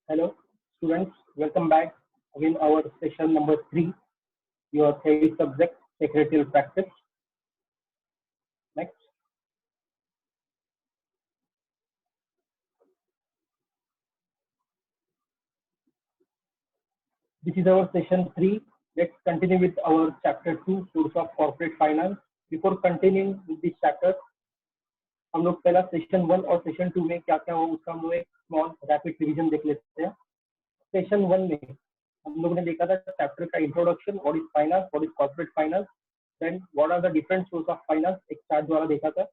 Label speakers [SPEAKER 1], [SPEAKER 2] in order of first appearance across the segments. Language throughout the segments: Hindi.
[SPEAKER 1] Hello, students. Welcome back again. Our session number three. Your theory subject, secretarial practice. Next, this is our session three. Let's continue with our chapter two, source of corporate finance. Before continuing with this chapter, हम लोग पहला सेशन वन और सेशन टू में क्या क्या हुआ उसका हम लोग एक स्मॉल रैपिड रिवीजन देख लेते हैं। सेशन वन में हम लोगों ने देखा था चैप्टर का introduction, what is finance, what is corporate finance, then what are the different source of finance, एक चार्ट द्वारा देखा था।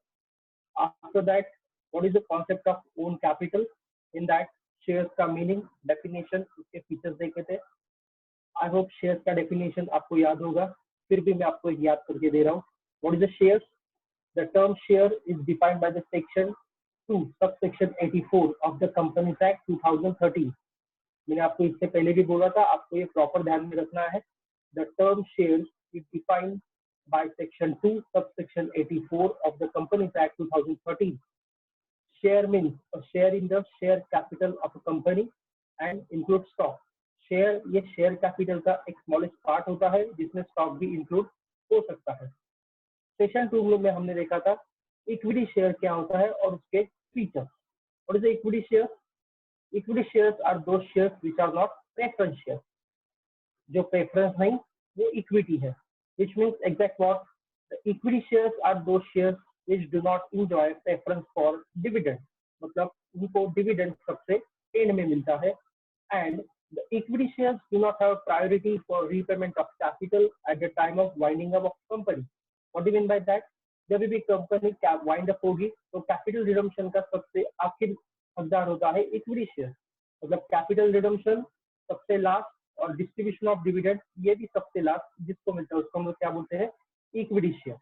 [SPEAKER 1] After that, what is the concept of own capital? In that, shares का meaning, definition, उसके features देखे थे। I hope shares का definition आपको याद होगा, फिर भी मैं आपको एक याद करके दे रहा हूँ। What is the shares? The term share is defined by the section 2, subsection 84 of the Companies Act 2013. मैंने आपको इससे पहले भी बोला था, आपको ये प्रॉपर ध्यान में रखना है। The term shares is defined by section 2, subsection 84 of the Companies Act 2013. Share means a share in the share capital of a company and includes stock. Share ये share capital का एक smallest part होता है जिसमें stock भी include हो सकता है। सेशन 2 में हमने देखा था इक्विटी शेयर क्या होता है और उसके features. What is the equity shares? Equity shares are those shares which are not preference shares. जो preference नहीं वो equity है, which means exact what the equity shares are those shares which do not enjoy preference for dividend. मतलब उनको dividend सबसे end में मिलता है, and the equity shares do not have priority for repayment of capital at the time of winding up of company. What do you mean by that? जब भी कंपनी वाइंड अप होगी तो कैपिटल रिडम्पशन का सबसे आखिर हकदार होता है इक्विटी शेयर। मतलब कैपिटल रिडम्पशन सबसे लास्ट और डिस्ट्रीब्यूशन ऑफ डिविडेंड ये भी सबसे लास्ट जिसको मिलता है उसको हम लोग क्या बोलते हैं, इक्विटी शेयर।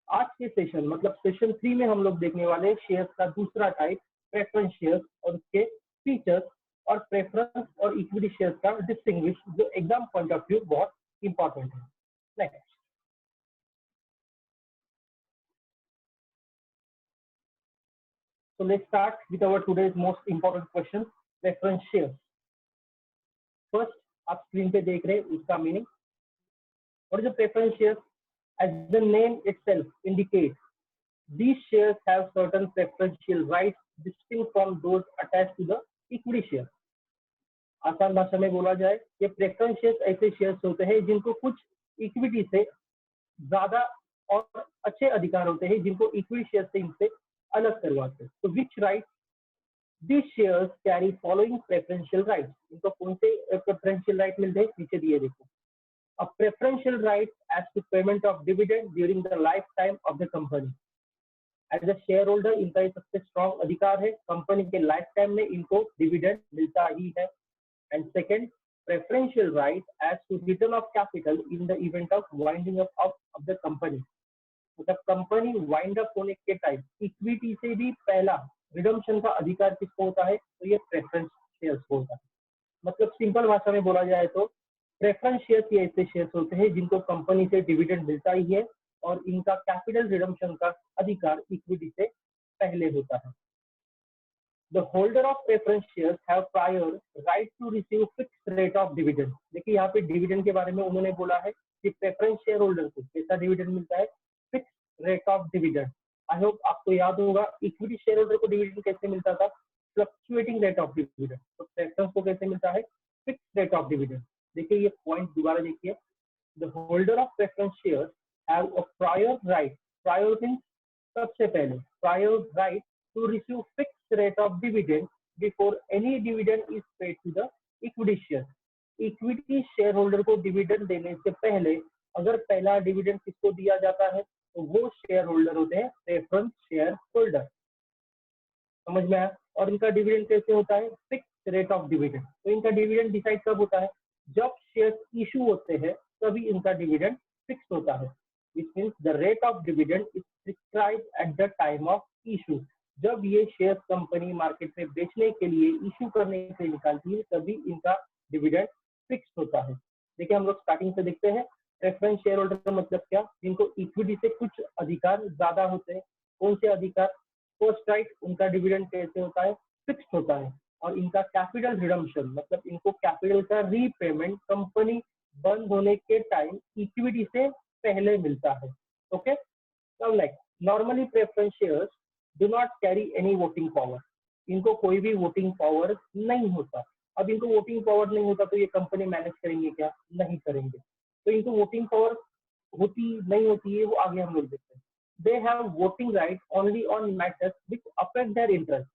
[SPEAKER 1] आज के सेशन मतलब सेशन 3 में हम लोग देखने वाले शेयर्स का दूसरा टाइप प्रेफरेंस शेयर्स और उसके फीचर्स और प्रेफरेंस और इक्विटी शेयर्स का डिस्टिंग्विश जो एग्जाम पॉइंट ऑफ व्यू बहुत इंपॉर्टेंट है। Next, so let's start with our today's most important question, preference shares. First, आप स्क्रीन पे देख रहे हैं उसका meaning. What is the preference shares? As the name itself indicates, these shares have certain preferential rights distinct from those attached to the equity share. आसान भाषा में बोला जाए ये प्रेफरेंस शेयर्स ऐसे शेयर्स होते हैं जिनको कुछ इक्विटी से ज्यादा और अच्छे अधिकार होते हैं जिनको इक्विटी शेयर से इनसे अलग करवाते हैं। तो विच right these shares carry following preferential rights. इनको कौन से preferential right मिलते हैं नीचे दिए देखो। A preferential right as to payment of dividend during the lifetime of the company. As a shareholder इनका ये सबसे strong अधिकार है, कंपनी के लाइफ टाइम में इनको डिविडेंड मिलता ही है। And second, preferential right as to return of capital in the event of winding up of the company. मतलब कंपनी वाइंड अप होने के टाइम इक्विटी से भी पहला रिडम्पशन का अधिकार किसको होता है, तो ये प्रेफरेंस शेयर्स को होता है। मतलब सिंपल भाषा में बोला जाए तो प्रेफरेंस शेयर्स ये ऐसे शेयर्स होते हैं जिनको कंपनी से डिविडेंड मिलता ही है और इनका कैपिटल रिडम्पशन का अधिकार इक्विटी से पहले होता है। The holder of preference shares have prior right to receive fixed rate of dividend. देखिए यहाँ पे डिविडेंड के बारे में उन्होंने बोला है कि प्रेफरेंस शेयर होल्डर को कैसा डिविडेंड मिलता है, fix rate of dividend. I hope आपको याद होगा इक्विटी शेयर होल्डर को डिविडेंड कैसे मिलता था, फ्लक्चुएटिंग रेट ऑफ डिविडेंड। तो प्रेफरेंस को कैसे मिलता है, फिक्स रेट ऑफ डिविडेंड। देखिए ये पॉइंट दोबारा देखिए, the holder of preference share have a prior right, prior means सबसे पहले, prior right to receive fixed rate of dividend before any dividend is paid to the equity share. Equity shareholder को डिविडेंड देने से पहले अगर पहला डिविडेंड किसको दिया जाता है तो वो शेयर होल्डर होते हैं प्रेफरेंस शेयर होल्डर। समझ में आया? और इनका डिविडेंड कैसे होता है, फिक्स रेट ऑफ डिविडेंड। तो इनका डिविडेंड डिसाइड कब होता है, जब शेयर इशू होते हैं तभी इनका डिविडेंड फिक्स होता है। Which means the rate of dividend is prescribed at the time of issue. जब ये शेयर कंपनी मार्केट में बेचने के लिए इशू करने के लिए निकालती है तभी इनका डिविडेंड फिक्स होता है। देखिए हम लोग स्टार्टिंग से देखते हैं प्रेफरेंस शेयर होल्डर का मतलब क्या, जिनको इक्विटी से कुछ अधिकार ज्यादा होते हैं। कौन से अधिकार, फर्स्ट राइट, उनका डिविडेंड कैसे होता है, फिक्स होता है। और इनका कैपिटल रिडम्पशन मतलब इनको कैपिटल का रीपेमेंट कंपनी बंद होने के टाइम इक्विटी से पहले मिलता है। Okay, now like normally preference shares do not carry any voting power, इनको कोई भी वोटिंग पावर नहीं होता। अब इनको वोटिंग पावर नहीं होता तो ये कंपनी मैनेज करेंगे क्या? नहीं करेंगे। तो इनको वोटिंग पावर होती नहीं होती है वो आगे हम लोग देखते हैं। They have voting right only on matters which affect their interest,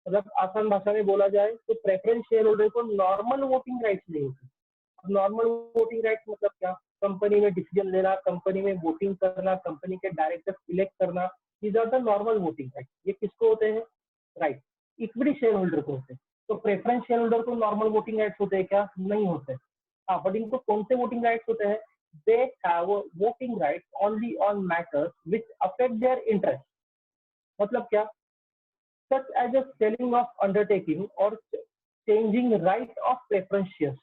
[SPEAKER 1] मतलब आसान भाषा में बोला जाए तो प्रेफरेंस शेयर होल्डर को नॉर्मल वोटिंग राइट्स नहीं होती। नॉर्मल वोटिंग राइट्स मतलब क्या? कंपनी में डिसीजन लेना, कंपनी में वोटिंग करना, कंपनी के डायरेक्टर सिलेक्ट करना, these are the normal voting right. ये किसको होते हैं? राइट, इक्विटी शेयर होल्डर को होते हैं। तो प्रेफरेंस शेयर होल्डर को नॉर्मल वोटिंग राइट्स होते हैं क्या? नहीं होते। हाँ, बट इनको कौन से वोटिंग राइट्स होते हैं? They have voting rights only on matters which affect their interest, मतलब क्या? such as a selling of undertaking or changing right of preference shares,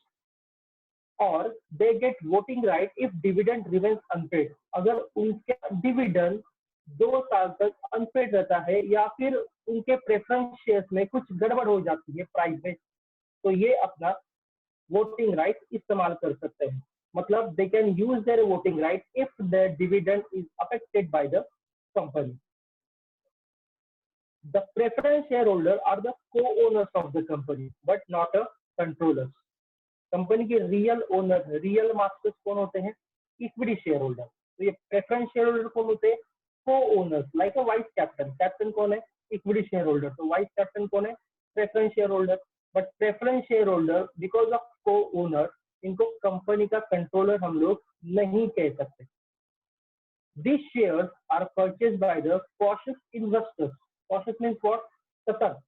[SPEAKER 1] or they get voting right if dividend remains unpaid, अगर उनका डिविडेंड 2 साल तक अनपेड रहता है या फिर उनके प्रेफरेंस शेयर्स में कुछ गड़बड़ हो जाती है प्राइस में, तो ये अपना वोटिंग राइट इस्तेमाल कर सकते हैं। मतलब they can use their voting right if the dividend is affected by the company. The preference shareholder are the co-owners of the company, but not a controllers. Company के रियल ओनर, रियल मास्टर्स कौन होते हैं? Equity share holder. तो ये प्रेफरेंस शेयर होल्डर कौन होते हैं? को ओनर्स, लाइक अ वाइस कैप्टन। कैप्टन कौन है? Equity share holder. तो वाइस कैप्टन कौन है? Preference share holder. But preference share holder because of को ओनर, इनको कंपनी का कंट्रोलर हम लोग नहीं कह सकते। These shares are purchased by the cautious investors. Cautious means what? सतर्क,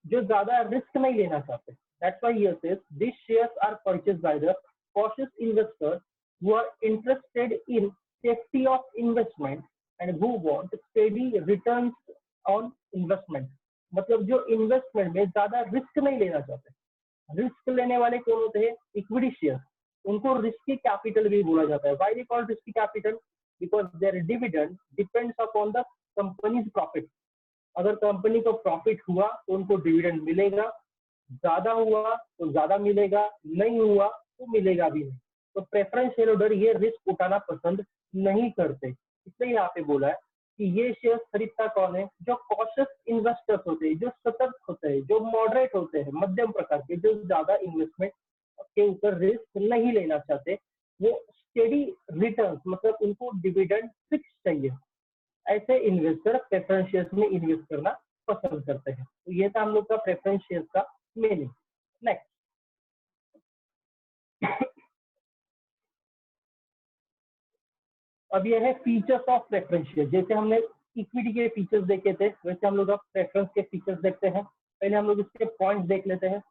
[SPEAKER 1] जो ज्यादा रिस्क नहीं लेना चाहते। That's why here says these shares are purchased by the cautious investors who are interested in safety of investment and who want steady returns on investment. मतलब जो इन्वेस्टमेंट में ज्यादा रिस्क नहीं लेना चाहते। रिस्क लेने वाले कौन होते हैं? Equity share. उनको रिस्की कैपिटल भी बोला जाता है। Why they call risky capital? Because their dividend depends upon the company's profit. अगर कंपनी को प्रॉफिट हुआ तो उनको डिविडेंड मिलेगा, ज्यादा हुआ तो ज्यादा मिलेगा, नहीं हुआ तो मिलेगा भी नहीं। तो प्रेफरेंस शेयर होल्डर ये रिस्क उठाना पसंद नहीं करते, इसलिए यहाँ पे बोला है कि ये शेयर खरीदता कौन है? जो कॉशियस इन्वेस्टर्स होते हैं, जो सतर्क होते हैं, जो मॉडरेट होते हैं, मध्यम प्रकार के, जो ज्यादा इन्वेस्टमेंट के ऊपर रिस्क नहीं लेना चाहते। वो स्टेडी रिटर्न मतलब उनको डिविडेंड फिक्स चाहिए, ऐसे इन्वेस्टर प्रेफरेंस शेयर्स में इन्वेस्ट करना पसंद करते हैं। तो ये था हम लोग का प्रेफरेंस शेयर्स का मीनिंग। नेक्स्ट, अब ये है फीचर्स ऑफ प्रेफरेंस शेयर। जैसे हमने इक्विटी के फीचर्स देखे थे वैसे हम लोग अब प्रेफरेंस के फीचर्स देखते हैं। पहले हम लोग इसके पॉइंट्स देख लेते हैं।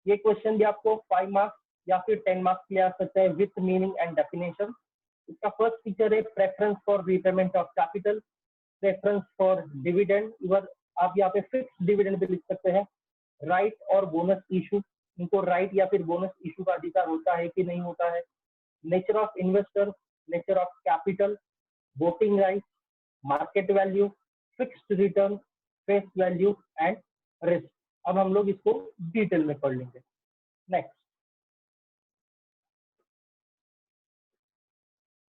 [SPEAKER 1] ये क्वेश्चन भी आपको 5 मार्क्स या फिर 10 मार्क्स के लिए आ सकता है विथ मीनिंग एंड डेफिनेशन। इसका फर्स्ट फीचर है preference for repayment of capital, preference for dividend, इवर आप यहाँ पे फिक्स डिविडेंड भी लिख सकते हैं। राइट और बोनस इशू, इनको राइट या फिर बोनस इशू का अधिकार होता है कि नहीं होता है। Nature of investor, nature of capital, voting right, market value, fixed return, face value and risk. अब हम लोग इसको डिटेल में पढ़ लेंगे। नेक्स्ट,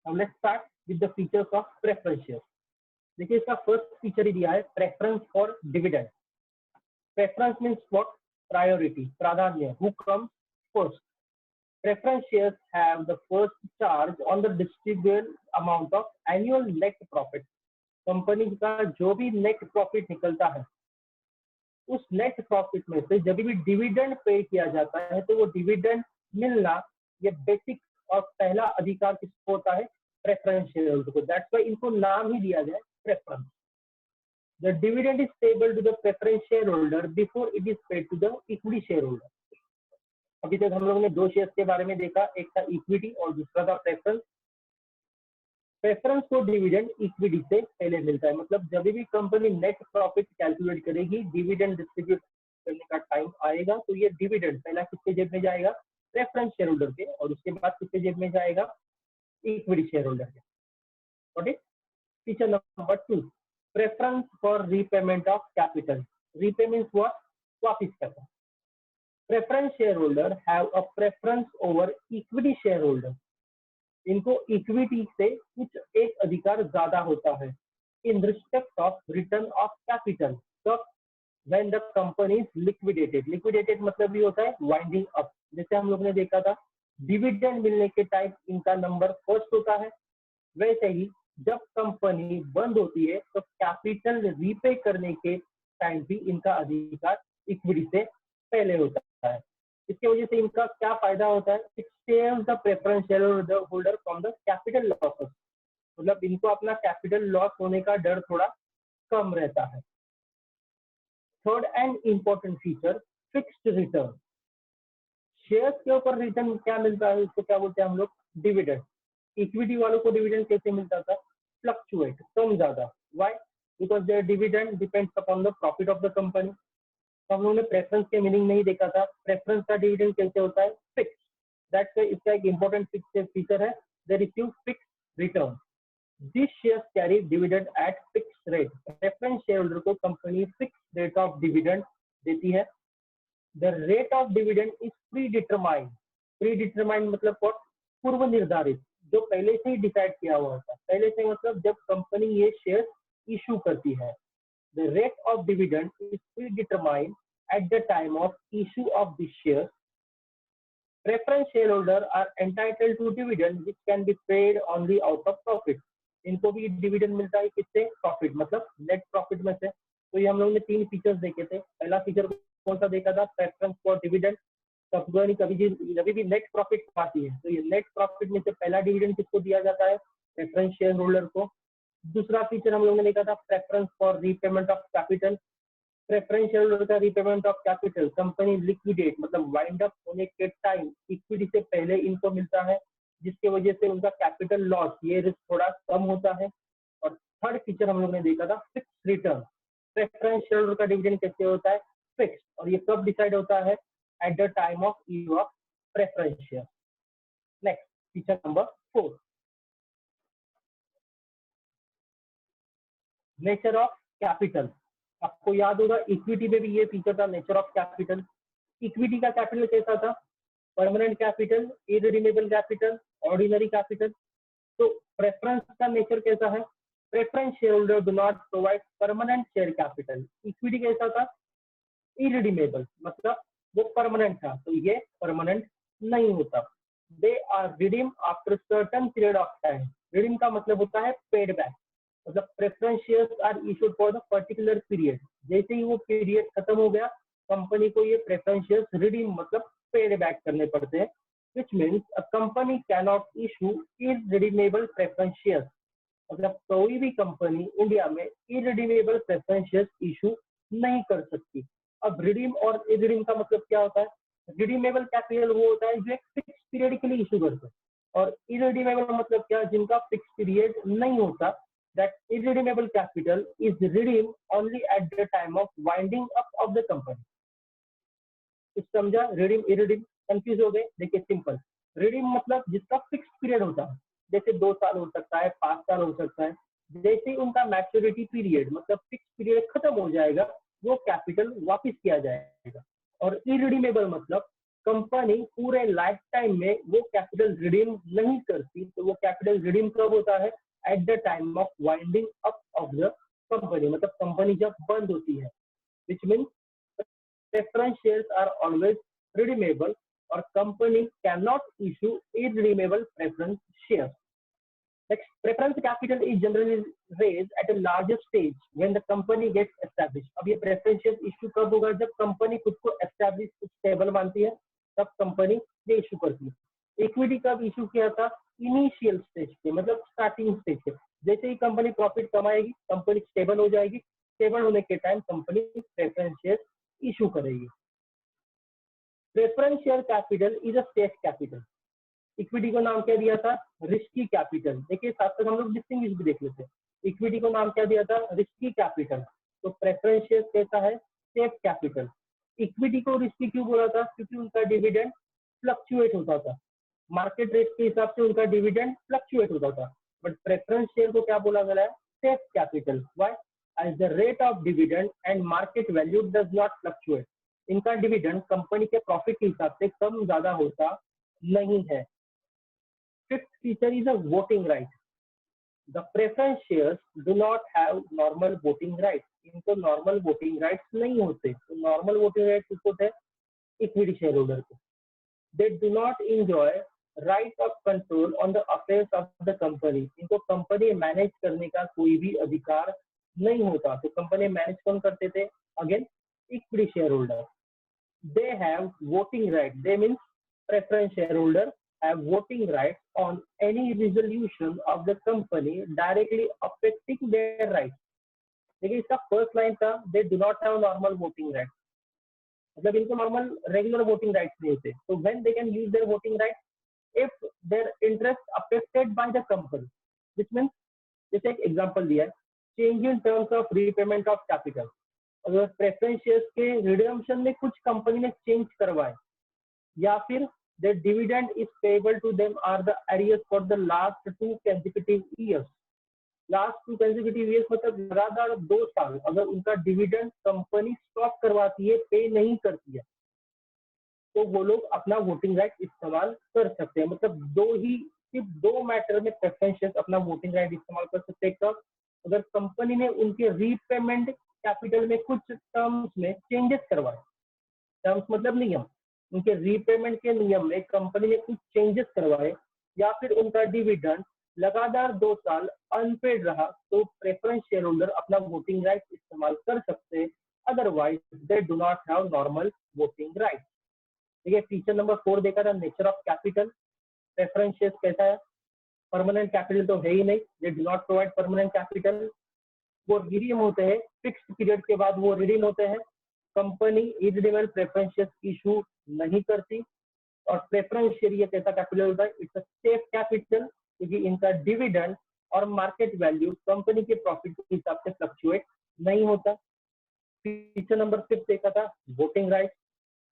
[SPEAKER 1] अब let's start with the features of preference share. देखिए इसका फर्स्ट फीचर ही दिया है preference for dividend. Preference means what? Priority, प्राधान्य। Who comes first? Preference shares have the first charge on the distributed amount of annual net profit. Company का जो भी नेट प्रॉफिट निकलता है उस नेट प्रॉफिट में से जब भी डिविडेंड पे किया जाता है तो वो डिविडेंड मिलना ये बेसिक और पहला अधिकार किसको होता है? प्रेफरेंस शेयर होल्डर को। दैट्स व्हाई इनको नाम ही दिया गया है preference. The dividend is payable to the preference share holder before it is paid to the equity share holder. अभी तक हम लोगों ने 2 शेयर्स के बारे में देखा, एक था इक्विटी और दूसरा था प्रेफरेंस। प्रेफरेंस को डिविडेंड इक्विटी से पहले मिलता है, मतलब जब भी कंपनी नेट प्रॉफिट कैलकुलेट करेगी, डिविडेंड डिस्ट्रीब्यूट करने का टाइम आएगा तो ये डिविडेंड पहला किसके जेब में जाएगा? प्रेफरेंस शेयर होल्डर के, और उसके बाद किसके जेब में जाएगा? इक्विटी शेयर होल्डर के। Feature number 2, preference for repayment of capital, repayment हुआ वापिस करना। Preference share holder have a preference over equity share holder, इनको इक्विटी से कुछ एक अधिकार ज्यादा होता है in respect of return of capital, तब when the company is liquidated, liquidated मतलब भी होता है वाइंडिंग अप, जैसे हम लोग ने देखा था डिविडेंड मिलने के टाइम इनका नंबर फर्स्ट होता है, वैसे ही जब कंपनी बंद होती है तो कैपिटल रीपे करने के टाइम भी इनका अधिकार इक्विटी से पहले होता है। इसकी वजह से इनका क्या फायदा होता है, it saves the preference share holder from the capital losses, मतलब इनको अपना कैपिटल लॉस होने का डर थोड़ा कम रहता है। Third and important feature, fixed return. Shares के ऊपर रिटर्न क्या मिलता है, इसको क्या बोलते हैं हम लोग, डिविडेंड। इक्विटी वालों को डिविडेंड कैसे मिलता था, फ्लक्चुएट, कम ज्यादा। Why, because their dividend depends upon the profit of the company. तो हम लोगों ने प्रेफरेंस के मीनिंग नहीं देखा था, प्रेफरेंस का डिविडेंड कैसे होता है, फिक्स। दैट्स इसका एक इंपॉर्टेंट फीचर है, they receive fix return. These shares carry dividend at fixed rate. Preference shareholder को company fixed rate of dividend देती है। The rate of dividend is predetermined. Predetermined मतलब what? पूर्व निर्धारित, जो पहले से ही डिसाइड किया हुआ होता है। पहले से मतलब जब कंपनी ये शेयर इशू करती है। The rate of dividend is predetermined at the time of issue of the shares. Preference shareholders are entitled to dividend which can be paid only out of profit. इनको भी डिविडेंड मिलता है किससे, प्रॉफिट, मतलब नेट प्रॉफिट में से। तो ये हम लोगों ने तीन फीचर्स देखे थे। पहला फीचर कौन सा देखा था, प्रेफरेंस फॉर डिविडेंड, कभी भी नेट प्रॉफिट आती है तो ये नेट प्रॉफिट में से पहला डिविडेंड किसको दिया जाता है, प्रेफरेंस शेयर होल्डर को। दूसरा फीचर हम लोगों ने देखा था preference for repayment of capital. Preference share holder का repayment of capital, company liquidate मतलब वाइंड अप होने के टाइम इक्विटी से पहले इनको मिलता है, जिसकी वजह से उनका कैपिटल लॉस, ये रिस्क थोड़ा कम होता है। और थर्ड फीचर हम लोग ने देखा था fix return. Preference share holder का डिविडेंड कैसे होता है, फिक्स, और ये कब डिसाइड होता है, at the time of issue of preference share. Next feature number 4, nature of capital. आपको याद होगा इक्विटी में भी ये फीचर था, नेचर ऑफ कैपिटल। इक्विटी का कैपिटल कैसा था, permanent capital, irredeemable capital, ordinary capital. तो प्रेफरेंस का नेचर कैसा है, preference share holder do not provide permanent share capital. Equity कैसा था, इररिडीमेबल मतलब वो परमानेंट था, तो ये परमानेंट नहीं होता। They are redeem after certain period of time. Redeem का मतलब होता है पेड बैक, मतलब preference shares are issued for the particular period, जैसे ही वो पीरियड खत्म हो गया कंपनी को ये प्रेफरेंस शेयर्स रिडीम मतलब पेड बैक करने पड़ते हैं। which means a company cannot issue irredeemable preference shares, मतलब कोई भी कंपनी इंडिया में irredeemable preference shares इशू नहीं कर सकती। अब रिडीम और इररिडीम का मतलब क्या होता है, रिडीमेबल कैपिटल वो होता है जो एक फिक्स पीरियड के लिए इशू करते हैं, और इररिडीमेबल मतलब क्या, जिनका फिक्स पीरियड नहीं होता। That irredeemable capital is redeem only at the time of winding up of the company. कुछ समझा, रिडीम इररिडीम कंफ्यूज हो गए, देखिए सिंपल। रिडीम मतलब जिसका फिक्स पीरियड होता है, जैसे 2 साल हो सकता है, 5 साल हो सकता है, जैसे ही उनका मैच्योरिटी पीरियड मतलब फिक्स पीरियड खत्म हो जाएगा वो कैपिटल वापस किया जाएगा। और इरिडीमेबल मतलब कंपनी पूरे लाइफ टाइम में वो कैपिटल रिडीम नहीं करती, तो वो कैपिटल रिडीम कब होता है, at the time of winding up of the company, मतलब कंपनी जब बंद होती है। Which means preference shares are always redeemable or company cannot issue irredeemable preference shares. Next, preference capital is generally raised at a larger stage when the company gets established. अब ये preference shares issue कब होगा, जब कंपनी खुद को establish stable मानती है, तब कंपनी ये issue करती है। इक्विटी कब issue किया था, इनिशियल स्टेज पे, मतलब स्टार्टिंग स्टेज पे। जैसे ही कंपनी प्रॉफिट कमाएगी, कंपनी स्टेबल हो जाएगी, स्टेबल होने के time company preference share issue करेगी। Preference share capital is a safe capital. Equity को नाम क्या दिया था, रिस्की कैपिटल। देखिए साथ साथ हम लोग डिस्टिंग्विश भी देख लेते हैं। इक्विटी को नाम क्या दिया था, रिस्की कैपिटल। तो प्रेफरेंस शेयर कैसा है, सेफ कैपिटल। इक्विटी को रिस्की क्यों बोला था, क्योंकि उनका डिविडेंड फ्लक्चुएट होता था, मार्केट रेट के हिसाब से उनका डिविडेंड फ्लक्चुएट होता था। बट प्रेफरेंस शेयर को क्या बोला गया है, safe capital. Why, as the rate of dividend and market value does not fluctuate. इनका डिविडेंड कंपनी के प्रॉफिट के हिसाब से कम ज्यादा होता नहीं है. Fifth feature is a voting right. The preference shares do not have normal voting right. इनको नॉर्मल वोटिंग राइट्स नहीं होते. तो नॉर्मल वोटिंग राइट्स किसको होते हैं? इक्विटी शेयर होल्डर को. They do not enjoy right of control on the affairs of the company. इनको कंपनी मैनेज करने का कोई भी अधिकार नहीं होता. तो कंपनी मैनेज कौन करते थे? Again equity share holder. They have voting rights. They means preference shareholder have voting rights on any resolution of the company directly affecting their rights. देखिए इसका फर्स्ट लाइन था they do not have normal voting rights. मतलब इनको नॉर्मल रेगुलर वोटिंग राइट्स नहीं होते. तो when they can use their voting rights if their interest affected by the company, which means जैसे एक एग्जांपल दिया है, change in terms of repayment of capital. अगर प्रेफरेंस शेयर्स के रिडम्पशन में कुछ कंपनी ने चेंज करवाए, या फिर the dividend is payable to them or the arrears for the last 2 consecutive years. Last 2 consecutive years मतलब लगातार 2 साल अगर उनका डिविडेंड कंपनी स्टॉप करवाती है, पे नहीं करती है, तो वो लोग अपना वोटिंग राइट इस्तेमाल कर सकते हैं. मतलब सिर्फ 2 मैटर में प्रेफरेंस शेयर्स अपना वोटिंग राइट इस्तेमाल कर सकते हैं. कब? अगर कंपनी ने उनके रीपेमेंट कैपिटल में कुछ टर्म्स में चेंजेस करवाए. टर्म्स मतलब नियम. उनके रीपेमेंट के नियम में कंपनी ने कुछ चेंजेस करवाए, या फिर उनका डिविडेंड लगातार 2 साल अनपेड रहा, तो प्रेफरेंस शेयर होल्डर अपना वोटिंग राइट इस्तेमाल कर सकते हैं. Otherwise they do not have normal voting right. ठीक है. फीचर नंबर 4 देखा था, nature of capital. Preference shares कैसा है? परमानेंट कैपिटल तो है ही नहीं. They do not provide permanent capital. वो रिडीम होते हैं फिक्स्ड पीरियड के बाद, वो रिडीम होते हैं. Company irredeemable preference shares issue नहीं करती. और प्रेफरेंस शेयर ये कैसा कैपिटल होता है? इट्स अ सेफ कैपिटल, क्योंकि इनका डिविडेंड और मार्केट वैल्यू कंपनी के प्रॉफिट के हिसाब से फ्लक्चुएट नहीं होता. फीचर नंबर 6 देखा था, voting right.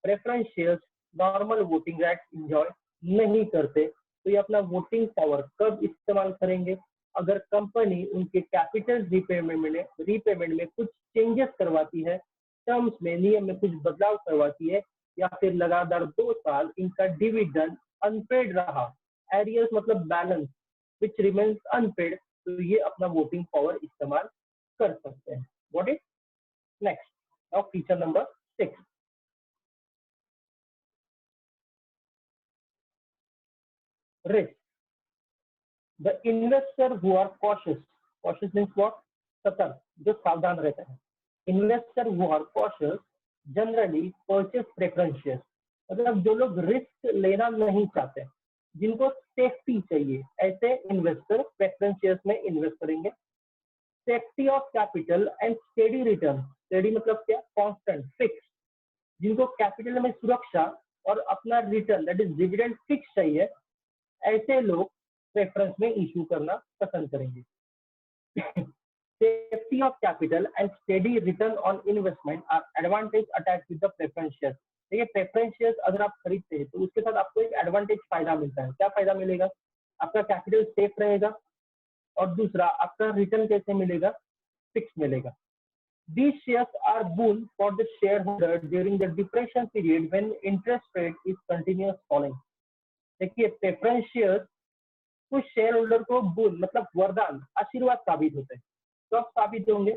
[SPEAKER 1] Preference shares normal voting right enjoy नहीं करते. तो ये अपना वोटिंग पावर कब इस्तेमाल करेंगे? अगर कंपनी उनके कैपिटल रीपेमेंट में कुछ चेंजेस करवाती है, टर्म्स में, नियम में कुछ बदलाव करवाती है, या फिर लगातार 2 साल इनका डिविडेंड अनपेड रहा. एरियर्स मतलब बैलेंस विच रिमेन्स अनपेड. तो ये अपना वोटिंग पावर इस्तेमाल कर सकते हैं. What is next? Now feature number 6, risk. The investor who are cautious means what? सतर्क, जो सावधान रहते हैं. Investor who are cautious generally purchase preference shares. मतलब जो लोग रिस्क लेना नहीं चाहते, जिनको सेफ्टी चाहिए, ऐसे इन्वेस्टर प्रेफरेंस शेयर्स में इन्वेस्ट करेंगे. Safety of capital and steady return. Steady मतलब क्या? Constant, fix. जिनको कैपिटल में सुरक्षा और अपना return that is dividend fix चाहिए, ऐसे लोग प्रेफरेंस में इशू करना पसंद करेंगे. Safety of capital and steady return on investment are advantage attach with the preference share. देखिए प्रेफरेंस शेयर्स अगर आप खरीदते हैं तो उसके साथ आपको एक एडवांटेज फायदा मिलता है. क्या फायदा मिलेगा? आपका कैपिटल सेफ रहेगा, और दूसरा आपका रिटर्न कैसे मिलेगा? फिक्स मिलेगा. These shares are boon for the shareholder during the depression period when interest rate is continuous falling. देखिए प्रेफरेंस शेयर्स कुछ शेयर होल्डर को बोल मतलब वरदान, आशीर्वाद साबित होते हैं. कब साबित होंगे?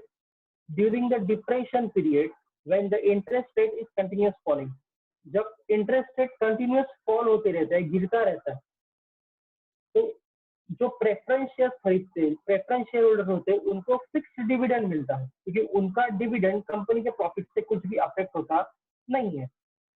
[SPEAKER 1] During the depression period when the interest rate is continuous falling. जब इंटरेस्ट रेट कंटिन्यूअस फॉल होते रहता है, गिरता रहता है, तो जो प्रेफरेंस शेयर खरीदते हैं, प्रेफरेंस शेयर होल्डर होते हैं, उनको फिक्स्ड डिविडेंड मिलता है, क्योंकि उनका डिविडेंड कंपनी के प्रॉफिट से कुछ भी अफेक्ट होता नहीं है.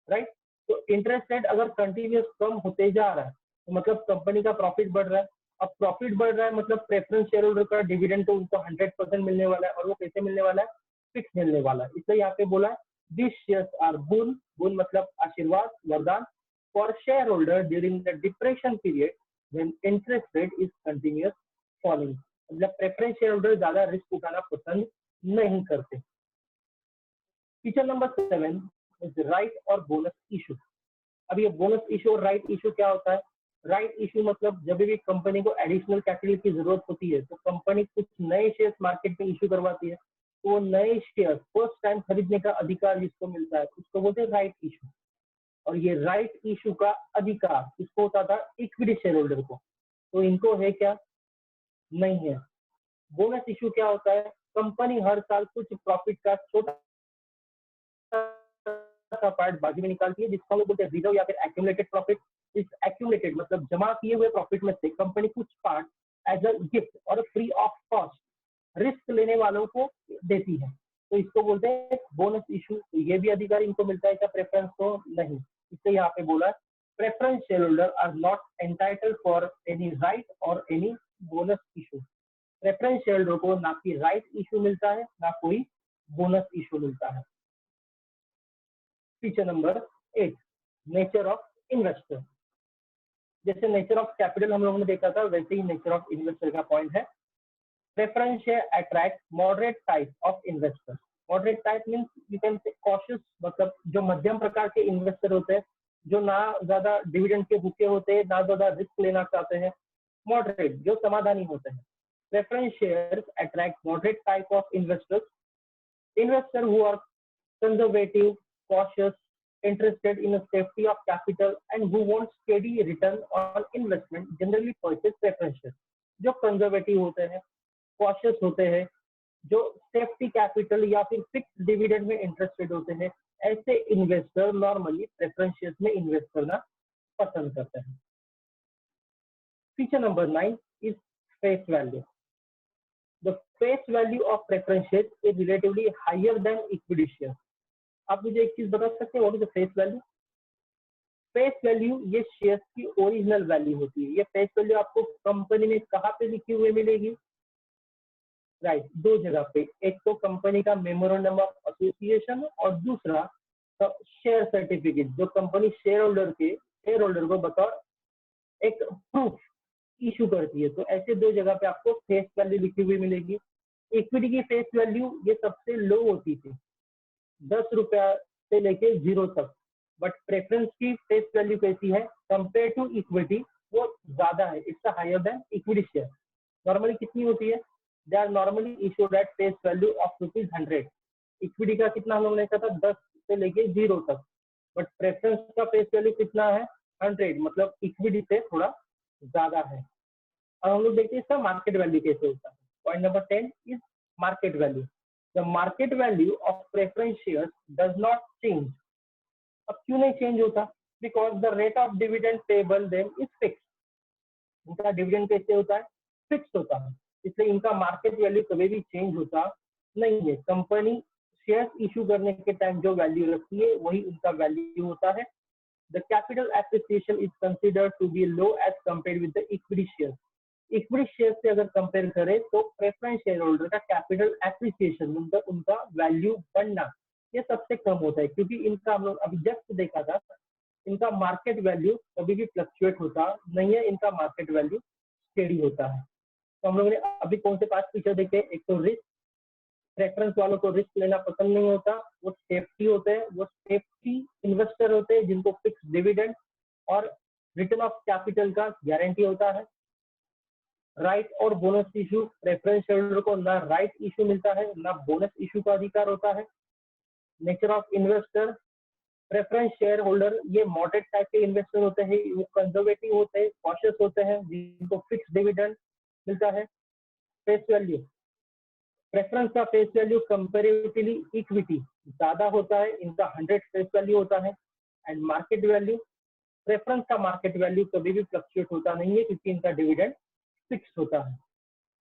[SPEAKER 1] राइट. तो इंटरेस्ट रेट अगर कंटिन्यूअस कम होते जा रहा है, तो मतलब कंपनी का प्रॉफिट बढ़ रहा है. अब प्रॉफिट बढ़ रहा है मतलब प्रेफरेंस शेयर होल्डर का डिविडेंड तो उनको 100% मिलने वाला है, और वो कैसे मिलने वाला है? फिक्स मिलने वाला है. इसलिए यहाँ पे बोला है this shares are boon. Boon मतलब आशीर्वाद, वरदान. For share holder during the depression period when interest rate is continuous falling. मतलब प्रेफरेंस शेयर होल्डर ज्यादा रिस्क उठाना पसंद नहीं करते. फीचर नंबर 7 इज राइट और बोनस इशू. अब ये बोनस इशू और राइट इशू क्या होता है? राइट इशू मतलब जब भी कंपनी को एडिशनल कैपिटल की जरूरत होती है, तो कंपनी कुछ नए शेयर्स मार्केट में इशू करवाती है. तो नए शेयर फर्स्ट टाइम खरीदने का अधिकार जिसको मिलता है उसको बोलते हैं राइट इशू। और ये राइट इशू का अधिकार किसको होता था? इक्विटी शेयर होल्डर को। तो इनको है क्या? नहीं है। बोनस इशू क्या होता है? कंपनी हर साल कुछ प्रॉफिट का छोटा सा पार्ट बाजू में निकालती है जिसको हम लोग बोलते हैं रिजर्व या फिर एक्यूमुलेटेड प्रॉफिट। इस एक्यूमुलेटेड मतलब जमा किए हुए प्रॉफिट में से कंपनी कुछ पार्ट एज अ गिफ्ट और फ्री ऑफ कॉस्ट रिस्क लेने वालों को देती है। तो इसको बोलते हैं बोनस इशू। तो ये भी अधिकार इनको मिलता है क्या प्रेफरेंस को? नहीं। इससे यहाँ पे बोला preference share holder are not entitled for any right और any bonus issue. Preference share holder को ना कि राइट इशू मिलता है ना कोई बोनस इशू मिलता है। Feature number 8, nature of investor. जैसे नेचर ऑफ कैपिटल हम लोगों ने देखा था वैसे ही नेचर ऑफ इन्वेस्टर का पॉइंट है। Preference share attract moderate type of investor. Moderate type means you can say cautious, मतलब जो मध्यम प्रकार के इन्वेस्टर होते हैं, जो ना ज्यादा डिविडेंड के भूखे होते हैं ना ज्यादा रिस्क लेना चाहते हैं, मॉडरेट जो समाधानी होते हैं। Preference share attract moderate type of investors, investor who are conservative, cautious, interested in the safety of capital and who want steady return on investment generally purchase preference shares। जो कंजर्वेटिव होते हैं, कॉशियस होते हैं, जो सेफ्टी कैपिटल या फिर फिक्स डिविडेंड में इंटरेस्टेड होते हैं, ऐसे इन्वेस्टर नॉर्मली प्रेफरेंस शेयर्स में इन्वेस्ट करना पसंद करते हैं। Feature number 9 is face value. The face value of preference shares is relatively higher than equity shares। आप मुझे एक चीज बता सकते हैं what is the face value? Face value ये शेयर्स की ओरिजिनल वैल्यू होती है। ये फेस वैल्यू आपको कंपनी में कहाँ पे लिखी हुई मिलेगी? राइट, दो जगह पे। एक तो कंपनी का मेमोरेंडम ऑफ एसोसिएशन और दूसरा शेयर सर्टिफिकेट जो कंपनी शेयर होल्डर को बतौर एक प्रूफ इशू करती है। तो ऐसे दो जगह पे आपको फेस वैल्यू लिखी हुई मिलेगी। इक्विटी की फेस वैल्यू ये सबसे लो होती थी, 10 रुपया से लेके 0 तक। बट प्रेफरेंस की फेस वैल्यू कैसी है? कंपेयर टू इक्विटी वो ज्यादा है, it's higher than equity share. Normally कितनी होती है? They are normally issued at face value of ₹100। Equity का कितना हम लोग ने कहा था? 10 से लेके 0 तक। बट प्रेफरेंस का फेस वैल्यू कितना है? 100, मतलब इक्विटी से थोड़ा ज्यादा है। अब हम लोग देखते हैं इसका मार्केट वैल्यू कैसे होता है। Point number 10 is market value. The market value of preference shares does not change. अब क्यों नहीं चेंज होता? Because the rate of dividend payable them is fix. इनका डिविडेंड कैसे होता है? फिक्स होता है, इसलिए इनका मार्केट वैल्यू कभी भी चेंज होता नहीं है। कंपनी शेयर्स इशू करने के टाइम जो वैल्यू रखती है वही उनका वैल्यू होता है। The capital appreciation is considered to be low as compare with the equity share. Equity share से अगर कंपेयर करें तो प्रेफरेंस शेयर होल्डर का कैपिटल एप्रिसिएशन उनका वैल्यू बढ़ना ये सबसे कम होता है, क्योंकि इनका हम लोग अभी जस्ट देखा था इनका मार्केट वैल्यू कभी भी फ्लक्चुएट होता नहीं है, इनका मार्केट वैल्यू स्टेडी होता है। तो हम लोगों ने अभी कौन से 5 फीचर देखे? एक तो रिस्क, प्रेफरेंस वालों को रिस्क लेना पसंद नहीं होता, वो सेफ्टी होते हैं, वो सेफ्टी इन्वेस्टर होते हैं जिनको फिक्स डिविडेंड और रिटर्न ऑफ कैपिटल का गारंटी होता है। राइट और बोनस इशू, प्रेफरेंस शेयरहोल्डर को ना राइट इशू मिलता है ना बोनस इशू का अधिकार होता है। Nature of investor, preference share holder ये मॉडरेट टाइप के इन्वेस्टर होते हैं, वो कंजर्वेटिव होते हैं, कॉशियस होते हैं, जिनको फिक्स डिविडेंड मिलता है। फेस वैल्यू, प्रेफरेंस का फेस वैल्यू कंपेरेटिवली इक्विटी ज्यादा होता है, इनका 100 फेस वैल्यू होता है। एंड मार्केट वैल्यू, प्रेफरेंस का मार्केट वैल्यू कभी भी फ्लक्चुएट होता नहीं है क्योंकि इनका डिविडेंड फिक्स होता है।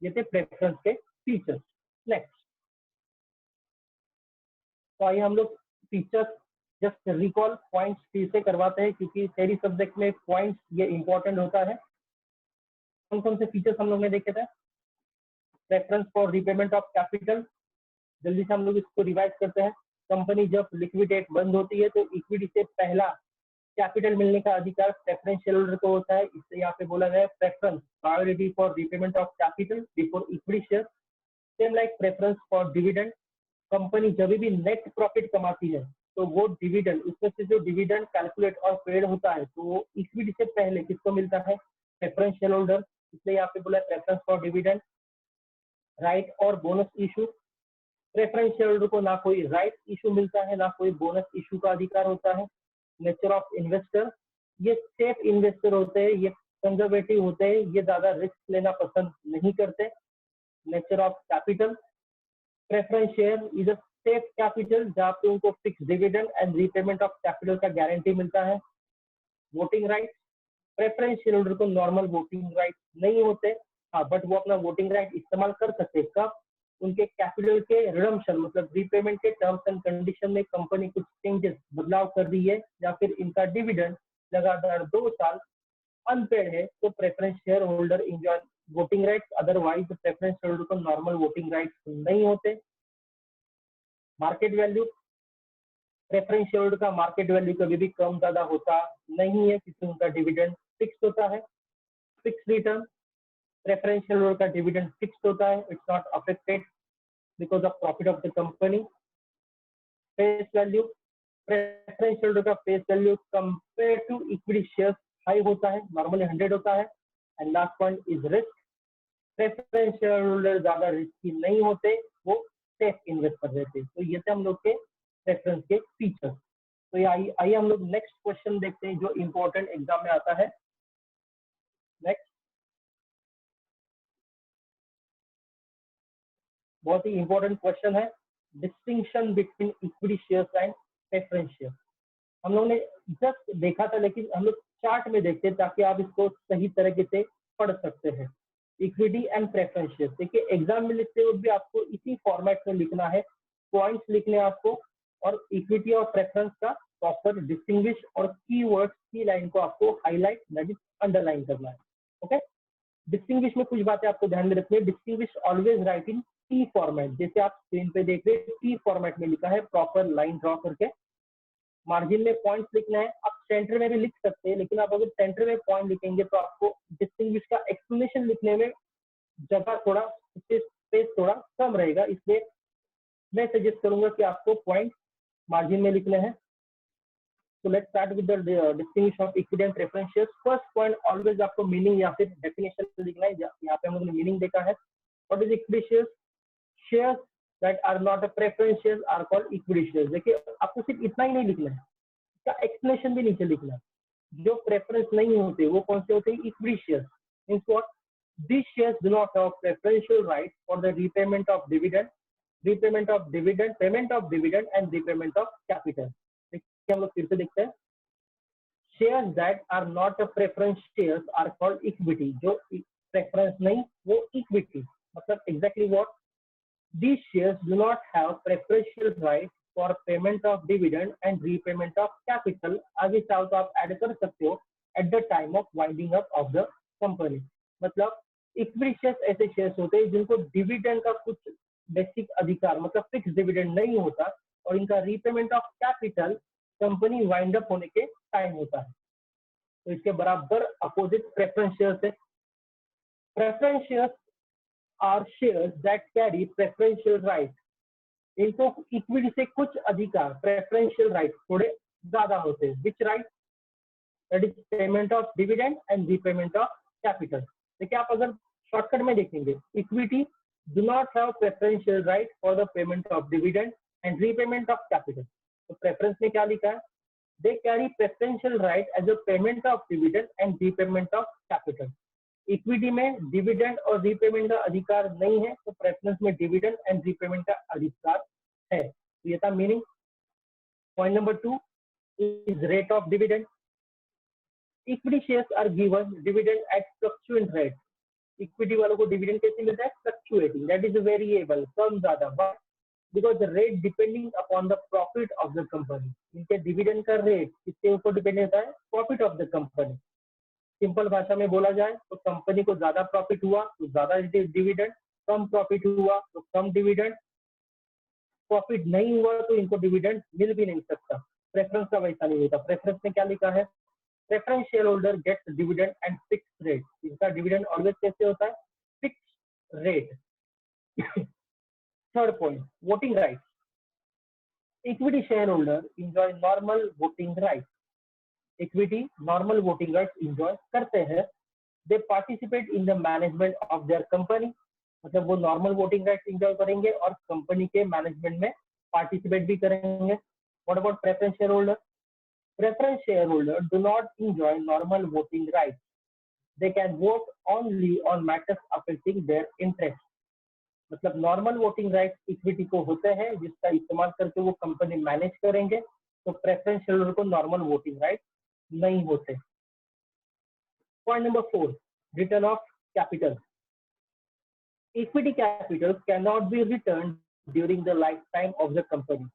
[SPEAKER 1] ये थे प्रेफरेंस के फीचर्स। नेक्स्ट, तो आइए हम लोग फीचर्स जस्ट रिकॉल पॉइंट्स फिर से करवाते हैं क्योंकि थ्योरी सब्जेक्ट में पॉइंट्स ये इंपॉर्टेंट होता है। कौन कौन से फीचर्स हम लोग ने देखे थे? Preference for repayment of capital, जल्दी से हम लोग इसको रिवाइज करते हैं। कंपनी जब लिक्विडेट बंद होती है तो इक्विटी से पहला कैपिटल मिलने का अधिकार प्रेफरेंस शेयर होल्डर को होता है, इससे यहाँ पे बोला गया preference priority for repayment of capital before equity share. Same like preference for dividend, company जब भी नेट प्रॉफिट कमाती है तो वो डिविडेंड, उसमें से जो डिविडेंड कैलकुलेट और पेड होता है तो वो इक्विटी से पहले किसको मिलता है? प्रेफरेंस शेयर होल्डर, इसलिए यहाँ पे बोला प्रेफरेंस फॉर डिविडेंड। राइट और bonus issue, preference share holder को ना कोई राइट इशू मिलता है, ना कोई बोनस इशू का अधिकार होता है। नेचर ऑफ इन्वेस्टर, ये सेफ इन्वेस्टर होते हैं, ये कंजर्वेटिव होते हैं, ये ज्यादा रिस्क लेना पसंद नहीं करते। Nature of capital, preference share is a safe capital जहाँ पे उनको fix dividend and repayment of capital का गारंटी मिलता है। Voting right, preference share holder को नॉर्मल वोटिंग राइट नहीं होते, हाँ बट वो अपना वोटिंग राइट इस्तेमाल कर सकते हैं। कब? उनके कैपिटल के रिडम्पशन मतलब रीपेमेंट के टर्म्स एंड कंडीशन में कंपनी कुछ चेंजेस बदलाव कर रही है, या फिर इनका डिविडेंड लगातार 2 साल अनपेड है, तो preference share holder enjoy voting rights, otherwise preference share holder को नॉर्मल वोटिंग राइट्स नहीं होते। Market value, preference share holder का मार्केट वैल्यू कभी भी कम ज्यादा होता नहीं है क्योंकि उनका डिविडेंड फिक्स होता है। Fix return, preference share holder का डिविडेंड फिक्स होता है, it's not affected because of profit of the company. Face value, preference share holder का face value compare to equity share high होता है, नॉर्मली 100 होता है। And last point is risk, preference share holder ज्यादा रिस्की नहीं होते, वो सेफ इन्वेस्टर रहते। तो ये थे हम लोग के प्रेफरेंस के फीचर्स। तो आइए हम लोग नेक्स्ट क्वेश्चन देखते हैं जो इंपॉर्टेंट एग्जाम में आता है। नेक्स्ट बहुत ही इंपॉर्टेंट क्वेश्चन है, distinction between equity shares and preference share. हम लोग ने जस्ट देखा था, लेकिन हम लोग चार्ट में देखते हैं ताकि आप इसको सही तरीके से पढ़ सकते हैं। इक्विटी एंड प्रेफरेंस शेयर, देखिए एग्जाम में लिखते हुए भी आपको इसी फॉर्मेट में लिखना है, पॉइंट्स लिखने हैं आपको, और इक्विटी और प्रेफरेंस का प्रॉपर डिस्टिंग्विश और कीवर्ड्स की लाइन को आपको हाईलाइट दैट इज अंडरलाइन करना है। ओके, डिस्टिंग्विश में कुछ बातें आपको ध्यान में रखनी है। डिस्टिंग्विश ऑलवेज राइट इन टी फॉर्मेट, जैसे आप स्क्रीन पे देख रहे हैं टी फॉर्मेट में लिखा है, प्रॉपर लाइन ड्रॉ करके। मार्जिन में पॉइंट्स लिखना है, आप सेंटर में भी लिख सकते हैं, लेकिन आप अगर सेंटर में पॉइंट लिखेंगे तो आपको डिस्टिंग्विश का एक्सप्लेनेशन लिखने में जगह थोड़ा स्पेस थोड़ा कम रहेगा, इसलिए मैं सजेस्ट करूंगा कि आपको पॉइंट मार्जिन में लिखने हैं। So let's start with the distinguish of equity and preference shares. First point always आपको मीनिंग या फिर डेफिनेशन लिखना है। यहाँ पे हम लोगों ने मीनिंग देखा है। What is equity shares? Shares that are not a preference shares are called equity shares. देखिए आपको सिर्फ इतना ही नहीं लिखना है, इसका एक्सप्लेनेशन भी नीचे लिखना है। जो प्रेफरेंस नहीं होते वो कौन से होते हैं? Equity shares. Means what? These shares do not have preferential right for the repayment of dividend, payment of dividend and repayment of capital. देखिए हम लोग फिर से देखते हैं। Shares that are not a preference shares are called equity. जो प्रेफरेंस नहीं वो इक्विटी। मतलब exactly what? These shares do not have preferential right for payment of dividend and repayment of capital. आगे चाहो तो आप ऐड कर सकते हो at the time of winding up of the company. मतलब इक्विटी शेयर्स ऐसे शेयर्स होते हैं जिनको डिविडेंड का कुछ बेसिक अधिकार मतलब फिक्स डिविडेंड नहीं होता, और इनका repayment of capital company wind up होने के टाइम होता है। तो इसके बराबर अपोजिट प्रेफरेंस शेयर्स है। Preference shares are shares that carry preferential right. इनको इक्विटी से कुछ अधिकार प्रेफरेंशियल राइट थोड़े ज्यादा होते हैं। Which right? That is payment of dividend and repayment of capital. देखिए आप अगर शॉर्टकट में देखेंगे, equity do not have preferential right for the payment of dividend and repayment of capital. तो प्रेफरेंस में क्या लिखा है? They carry preferential right as a payment of dividend and repayment of capital. Equity में डिविडेंड और रीपेमेंट का अधिकार नहीं है, तो प्रेफरेंस में डिविडेंड एंड रीपेमेंट का अधिकार है। तो ये था meaning. Point number 2 is rate of dividend. Equity shares are given dividend at fluctuant rate. Equity वालों को डिविडेंड कैसे मिलता है? फ्लक्चुएटिंग, दैट इज वेरिएबल, कम ज्यादा, but because the rate depending upon the profit of the company. इनके डिविडेंड का रेट किसके ऊपर डिपेंड होता है? Profit of the company. Simple भाषा में बोला जाए तो कंपनी को ज्यादा प्रॉफिट हुआ तो ज्यादा डिविडेंड, कम प्रॉफिट हुआ तो कम डिविडेंड, प्रॉफिट नहीं हुआ तो इनको डिविडेंड मिल भी नहीं सकता। प्रेफरेंस का वैसा नहीं होता। प्रेफरेंस में क्या लिखा है? Preference share holder gets dividend and fix rate. इसका डिविडेंड ऑलवेज कैसे होता है? Fix rate. Third point, voting right. Equity share holder enjoy normal voting right. Equity normal voting rights enjoy करते हैं। They participate in the management of their company, मतलब वो नॉर्मल वोटिंग राइट्स इंजॉय करेंगे और कंपनी के मैनेजमेंट में पार्टिसिपेट भी करेंगे। What about preference share holder? Preference share holder do not enjoy normal voting rights, they can vote only on matters affecting their interest. मतलब नॉर्मल वोटिंग राइट्स इक्विटी को होते हैं जिसका इस्तेमाल करके वो कंपनी मैनेज करेंगे, तो प्रेफरेंस शेयर होल्डर को नॉर्मल वोटिंग राइट नहीं होते। Point number 4, return of capital. Equity capital can not be return during the life time of the company.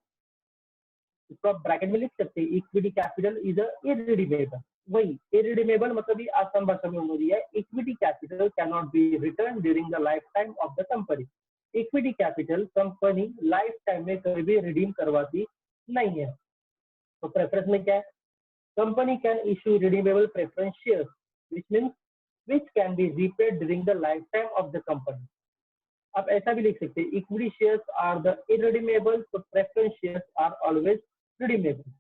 [SPEAKER 1] इसको आप ब्रैकेट में लिख सकते हैं, इक्विटी कैपिटल इज इरिडीमेबल। वही इरिडीमेबल मतलब ये आसान भाषा में हो रही है, equity capital can not be return during the life time of the company. Equity capital company life time में कभी भी रिडीम करवाती नहीं है। तो प्रेफरेंस में क्या है? Company can issue redeemable preference shares which means which can be repaid during the life time of the company. आप ऐसा भी लिख सकते हैं, equity shares are the irredeemable, तो preference shares are always redeemable.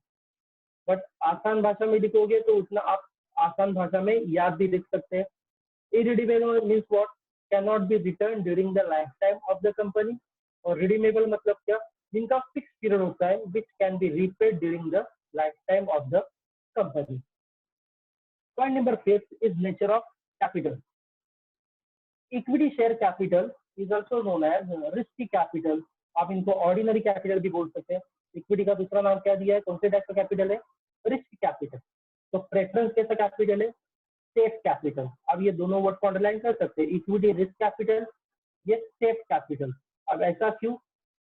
[SPEAKER 1] But आसान भाषा में लिखोगे तो उतना आप आसान भाषा में याद भी लिख सकते हैं। Irredeemable means what? Can not be return during the life time of the company. और रिडीमेबल मतलब क्या? जिनका फिक्स पीरियड होता है, which can be repaid during the life time of the company. Point number 5 is nature of capital. Equity share capital is also known as risky capital. आप इनको ऑर्डिनरी कैपिटल भी बोल सकते हैं। इक्विटी का दूसरा नाम क्या दिया है? कौन से टाइप का कैपिटल है? Risk capital. तो प्रेफरेंस कैसा कैपिटल है? Safe capital. अब ये दोनों वर्ड को अंडरलाइन कर सकते हैं, इक्विटी रिस्क कैपिटल, ये सेफ कैपिटल। अब ऐसा क्यों?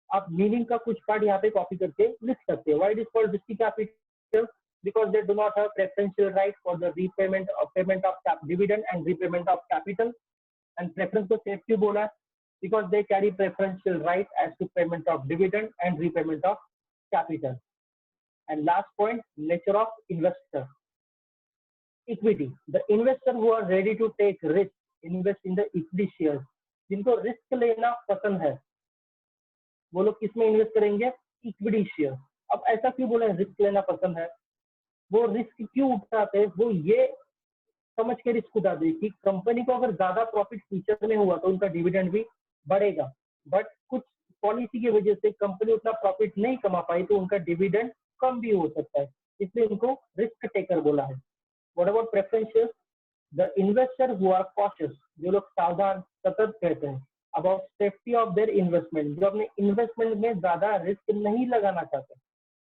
[SPEAKER 1] आप मीनिंग का कुछ पार्ट यहाँ पे कॉपी करके लिख सकते हैं। Why it is called risky capital? Because they do not have preferential right for the repayment of payment of dividend and repayment of capital. And preference को सेफ क्यों बोला है? because they carry preferential right as to payment of dividend and repayment of capital. And last point, nature of investor. Equity. The investor who are ready to take risk invest in the equity shares. जिनको रिस्क लेना पसंद है वो लोग किसमें इन्वेस्ट करेंगे? Equity share. अब ऐसा क्यों बोले रिस्क लेना पसंद है? वो रिस्क क्यों उठाते हैं? वो ये समझ के रिस्क उठाते हैं कि कंपनी को अगर ज्यादा प्रॉफिट फ्यूचर में हुआ तो उनका डिविडेंड भी बढ़ेगा, बट कुछ पॉलिसी की वजह से कंपनी उतना प्रॉफिट नहीं कमा पाई तो उनका डिविडेंड कम भी हो सकता है, इसलिए उनको रिस्क टेकर बोला है। What about preference shares? The investor who are cautious, जो लोग सावधान सतर्क कहते हैं, about safety of their investment, जो अपने इन्वेस्टमेंट में ज्यादा रिस्क नहीं लगाना चाहते,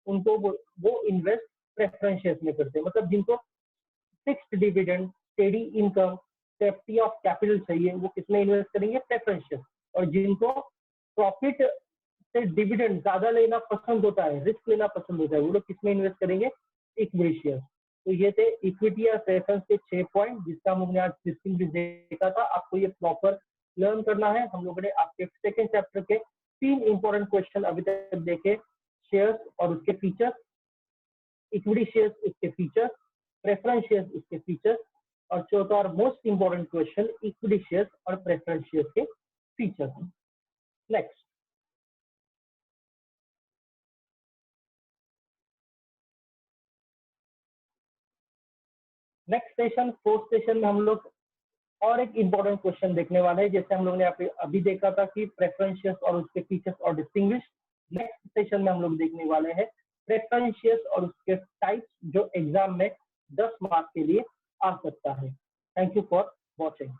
[SPEAKER 1] उनको वो इन्वेस्ट प्रेफरेंस शेयर्स में करते हैं। मतलब जिनको fixed dividend, steady income, safety of capital चाहिए, वो किसमें इन्वेस्ट करेंगे? Preference share. और जिनको प्रॉफिट से डिविडेंड ज्यादा लेना पसंद होता है, रिस्क लेना पसंद होता है, वो लोग किसमें इन्वेस्ट करेंगे? Equity share. तो ये थे इक्विटी या प्रेफरेंस के 6 पॉइंट जिसका हम लोगों ने आज डिस्टिंग्विश देखा था। आपको ये प्रॉपर लर्न करना है। हम लोगों ने आपके सेकेंड चैप्टर के 3 इंपॉर्टेंट क्वेश्चन अभी तक देखे, शेयर्स और उसके फीचर्स, इक्विटी शेयर्स उसके फीचर्स, प्रेफरेंस शेयर्स उसके फीचर्स, और चौथा और most important question equity shares और प्रेफरेंस शेयर्स के features. Next session, fourth session में हम लोग और एक इंपॉर्टेंट क्वेश्चन देखने वाले हैं। जैसे हम लोग ने अभी देखा था कि प्रेफरेंस शेयर्स और उसके फीचर्स और डिस्टिंग्विश, नेक्स्ट सेशन में हम लोग देखने वाले हैं प्रेफरेंस शेयर्स और उसके टाइप्स, जो एग्जाम में 10 मार्क्स के लिए आ सकता है। Thank you for watching.